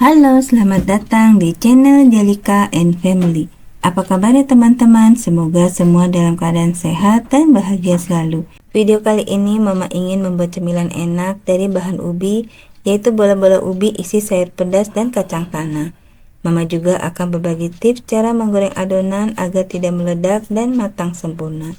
Halo, selamat datang di channel Jalika and Family. Apa kabarnya teman-teman? Semoga semua dalam keadaan sehat dan bahagia selalu. Video kali ini Mama ingin membuat cemilan enak dari bahan ubi, yaitu bola-bola ubi isi sayur pedas dan kacang tanah. Mama juga akan berbagi tips cara menggoreng adonan agar tidak meledak dan matang sempurna.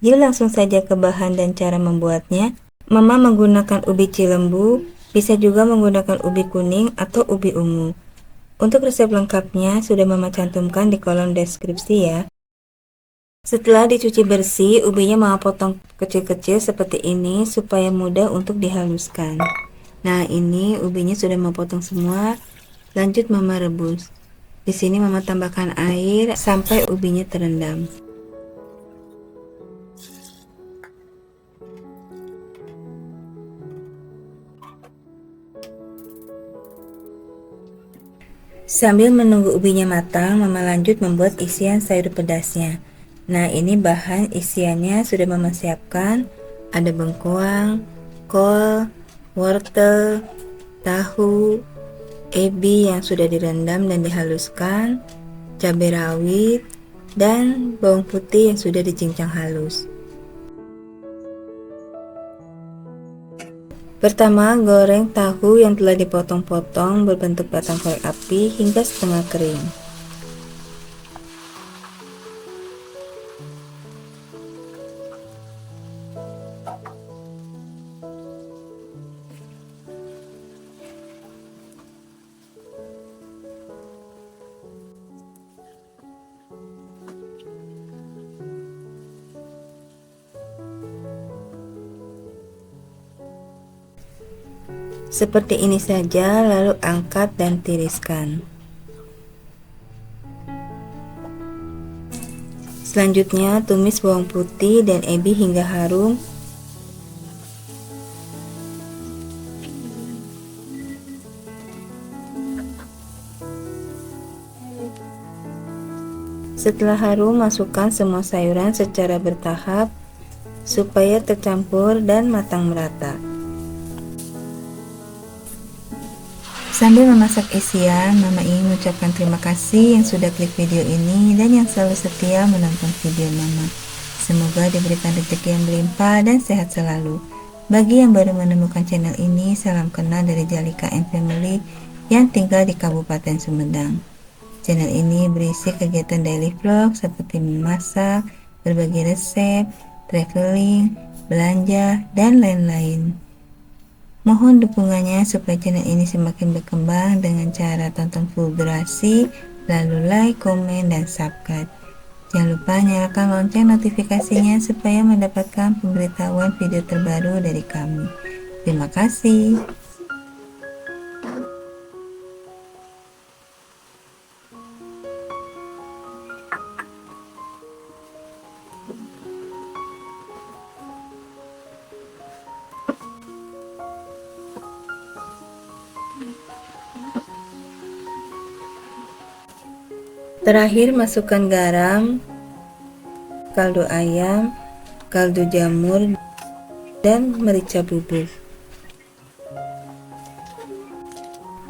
Yuk langsung saja ke bahan dan cara membuatnya. Mama menggunakan ubi cilembu, bisa juga menggunakan ubi kuning atau ubi ungu. Untuk resep lengkapnya sudah Mama cantumkan di kolom deskripsi ya. Setelah dicuci bersih, ubinya Mama potong kecil-kecil seperti ini supaya mudah untuk dihaluskan. Nah, ini ubinya sudah Mama potong semua. Lanjut Mama rebus. Di sini Mama tambahkan air sampai ubinya terendam. Sambil menunggu ubinya matang, Mama lanjut membuat isian sayur pedasnya. Nah, ini bahan isiannya sudah Mama siapkan. Ada bengkoang, kol, wortel, tahu, ebi yang sudah direndam dan dihaluskan, cabai rawit, dan bawang putih yang sudah dicincang halus. Pertama, goreng tahu yang telah dipotong-potong berbentuk batang korek api hingga setengah kering. Seperti ini saja, lalu angkat dan tiriskan. Selanjutnya, tumis bawang putih dan ebi hingga harum. Setelah harum, masukkan semua sayuran secara bertahap supaya tercampur dan matang merata. Sambil memasak isian, Mama ingin mengucapkan terima kasih yang sudah klik video ini dan yang selalu setia menonton video Mama. Semoga diberikan rezeki yang berlimpah dan sehat selalu. Bagi yang baru menemukan channel ini, salam kenal dari Jalika and Family yang tinggal di Kabupaten Sumedang. Channel ini berisi kegiatan daily vlog seperti memasak, berbagi resep, traveling, belanja, dan lain-lain. Mohon dukungannya supaya channel ini semakin berkembang dengan cara tonton full durasi, lalu like, komen, dan subscribe. Jangan lupa nyalakan lonceng notifikasinya supaya mendapatkan pemberitahuan video terbaru dari kami. Terima kasih. Terakhir masukkan garam, kaldu ayam, kaldu jamur, dan merica bubuk.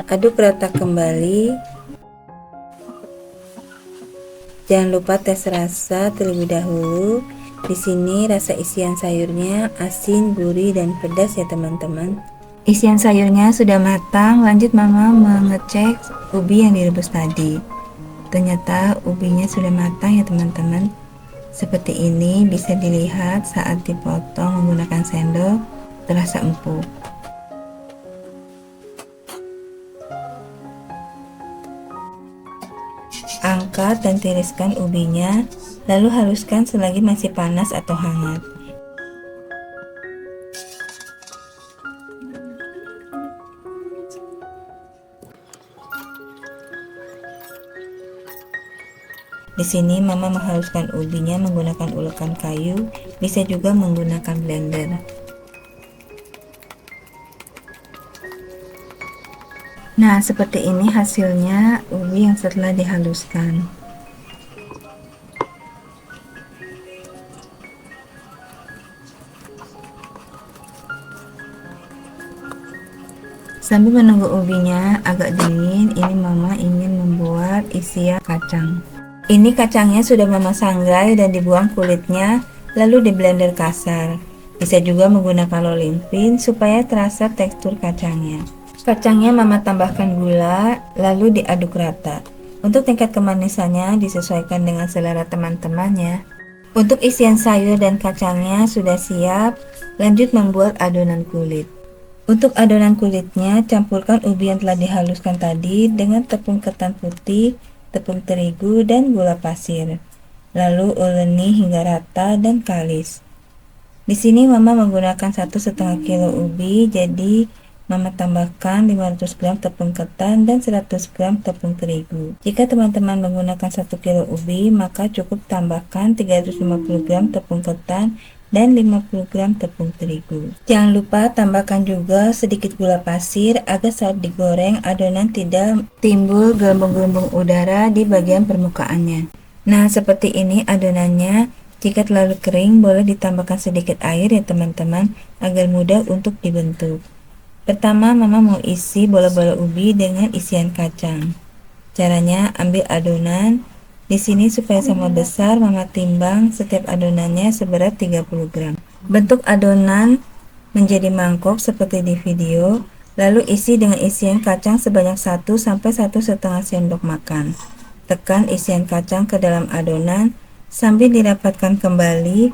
Aduk rata kembali. Jangan lupa tes rasa terlebih dahulu. Di sini rasa isian sayurnya asin, gurih, dan pedas ya teman-teman. Isian sayurnya sudah matang. Lanjut Mama mengecek ubi yang direbus tadi. Ternyata ubinya sudah matang ya teman-teman. Seperti ini bisa dilihat saat dipotong menggunakan sendok, terasa empuk. Angkat dan tiriskan ubinya, lalu haluskan selagi masih panas atau hangat. Di sini Mama menghaluskan ubinya menggunakan ulekan kayu, bisa juga menggunakan blender. Nah, seperti ini hasilnya ubi yang setelah dihaluskan. Sambil menunggu ubinya agak dingin, ini mama ingin membuat isian kacang. Ini kacangnya sudah mama sangrai dan dibuang kulitnya, lalu di blender kasar. Bisa juga menggunakan rolling pin supaya terasa tekstur kacangnya. Kacangnya mama tambahkan gula, lalu diaduk rata. Untuk tingkat kemanisannya disesuaikan dengan selera teman-temannya. Untuk isian sayur dan kacangnya sudah siap, lanjut membuat adonan kulit. Untuk adonan kulitnya, campurkan ubi yang telah dihaluskan tadi dengan tepung ketan putih, tepung terigu, dan gula pasir. Lalu uleni hingga rata dan kalis. Di sini mama menggunakan 1,5 kilo ubi, jadi mama tambahkan 500 gram tepung ketan dan 100 gram tepung terigu. Jika teman-teman menggunakan 1 kilo ubi, maka cukup tambahkan 350 gram tepung ketan dan 50 gram tepung terigu. Jangan lupa tambahkan juga sedikit gula pasir agar saat digoreng adonan tidak timbul gelembung-gelembung udara di bagian permukaannya. Nah, seperti ini adonannya. Jika terlalu kering, boleh ditambahkan sedikit air ya teman-teman agar mudah untuk dibentuk. Pertama, mama mau isi bola-bola ubi dengan isian kacang. Caranya ambil adonan. Di sini supaya sama besar, mama timbang setiap adonannya seberat 30 gram. Bentuk adonan menjadi mangkok seperti di video, lalu isi dengan isian kacang sebanyak 1 sampai 1,5 sendok makan. Tekan isian kacang ke dalam adonan sambil dirapatkan kembali.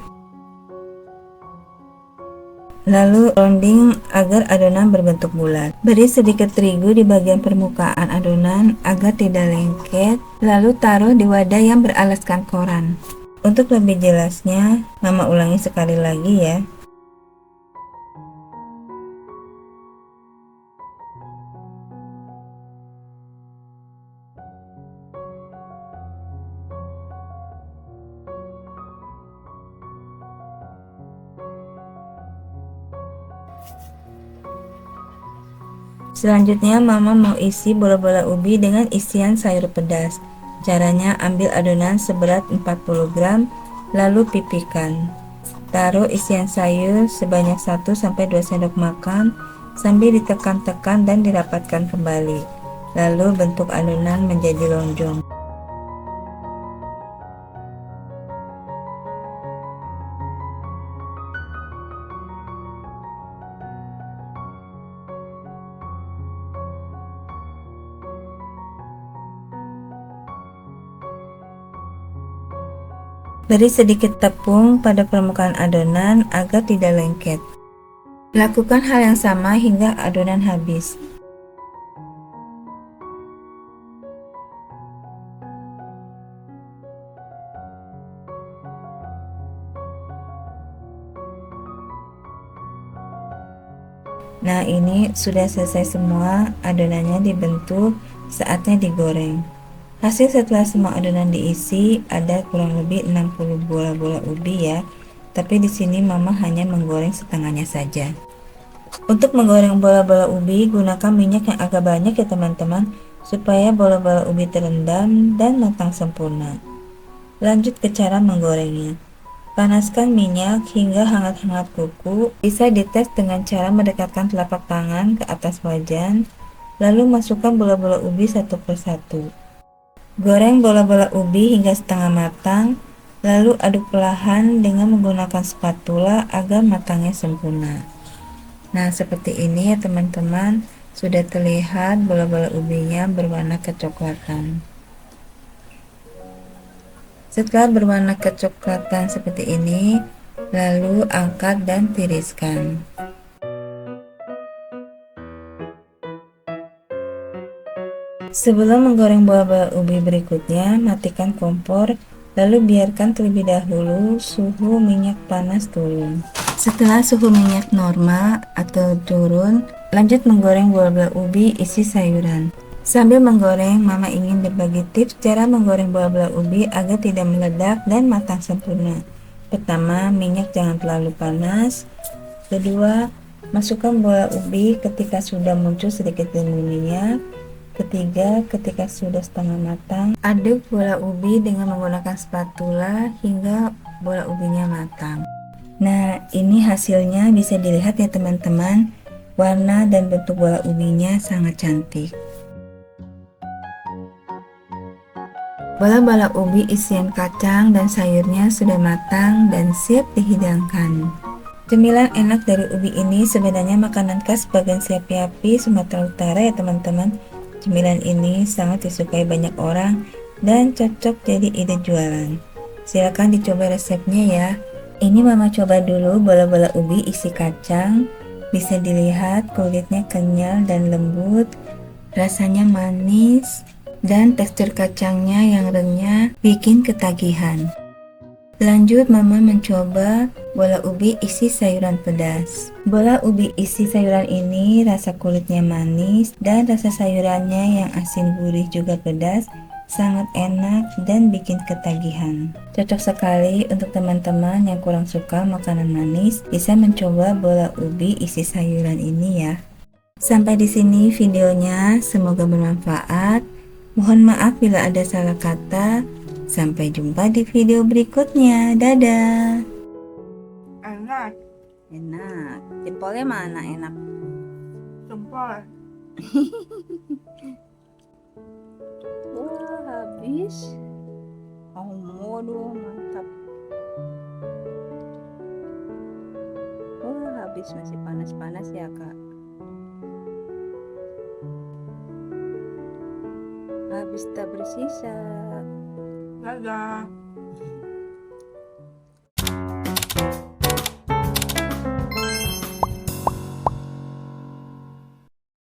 Lalu rounding agar adonan berbentuk bulat. Beri sedikit terigu di bagian permukaan adonan agar tidak lengket. Lalu taruh di wadah yang beralaskan koran. Untuk lebih jelasnya, mama ulangi sekali lagi ya. Selanjutnya mama mau isi bola-bola ubi dengan isian sayur pedas. Caranya ambil adonan seberat 40 gram lalu pipihkan. Taruh isian sayur sebanyak 1 sampai 2 sendok makan sambil ditekan-tekan dan dirapatkan kembali. Lalu bentuk adonan menjadi lonjong. Beri sedikit tepung pada permukaan adonan agar tidak lengket. Lakukan hal yang sama hingga adonan habis. Nah, ini sudah selesai semua, adonannya dibentuk, saatnya digoreng. Hasil setelah semua adonan diisi ada kurang lebih 60 bola-bola ubi ya. Tapi di sini mama hanya menggoreng setengahnya saja. Untuk menggoreng bola-bola ubi, gunakan minyak yang agak banyak ya teman-teman, supaya bola-bola ubi terendam dan matang sempurna. Lanjut ke cara menggorengnya. Panaskan minyak hingga hangat-hangat kuku. Bisa dites dengan cara mendekatkan telapak tangan ke atas wajan, lalu masukkan bola-bola ubi satu persatu. Goreng bola-bola ubi hingga setengah matang, lalu aduk perlahan dengan menggunakan spatula agar matangnya sempurna. Nah, seperti ini ya teman-teman, sudah terlihat bola-bola ubinya berwarna kecoklatan. Setelah berwarna kecoklatan seperti ini, lalu angkat dan tiriskan. Sebelum menggoreng bola-bola ubi berikutnya, matikan kompor, lalu biarkan terlebih dahulu suhu minyak panas turun. Setelah suhu minyak normal atau turun, lanjut menggoreng bola-bola ubi isi sayuran. Sambil menggoreng, mama ingin berbagi tips cara menggoreng bola-bola ubi agar tidak meledak dan matang sempurna. Pertama, minyak jangan terlalu panas. Kedua, masukkan bola ubi ketika sudah muncul sedikit minyak. Ketiga, ketika sudah setengah matang, aduk bola ubi dengan menggunakan spatula hingga bola ubinya matang. Nah, ini hasilnya bisa dilihat ya teman-teman. Warna dan bentuk bola ubinya sangat cantik. Bola-bola ubi isian kacang dan sayurnya sudah matang dan siap dihidangkan. Cemilan enak dari ubi ini sebenarnya makanan khas bagian Siapi-Api Sumatera Utara ya teman-teman. Cemilan ini sangat disukai banyak orang dan cocok jadi ide jualan. Silahkan dicoba resepnya ya. Ini mama coba dulu bola-bola ubi isi kacang. Bisa dilihat kulitnya kenyal dan lembut, rasanya manis, dan tekstur kacangnya yang renyah bikin ketagihan. Lanjut mama mencoba bola ubi isi sayuran pedas. Bola ubi isi sayuran ini rasa kulitnya manis dan rasa sayurannya yang asin gurih juga pedas, sangat enak dan bikin ketagihan. Cocok sekali untuk teman-teman yang kurang suka makanan manis, bisa mencoba bola ubi isi sayuran ini ya. Sampai di sini videonya, semoga bermanfaat. Mohon maaf bila ada salah kata. Sampai jumpa di video berikutnya. Dadah. Enak. Enak. Jempolnya mana enak? Jempol. Wah, habis. Oh, waduh, mantap. Wah, habis, masih panas-panas ya, Kak. Habis tak bersisa. Dadah.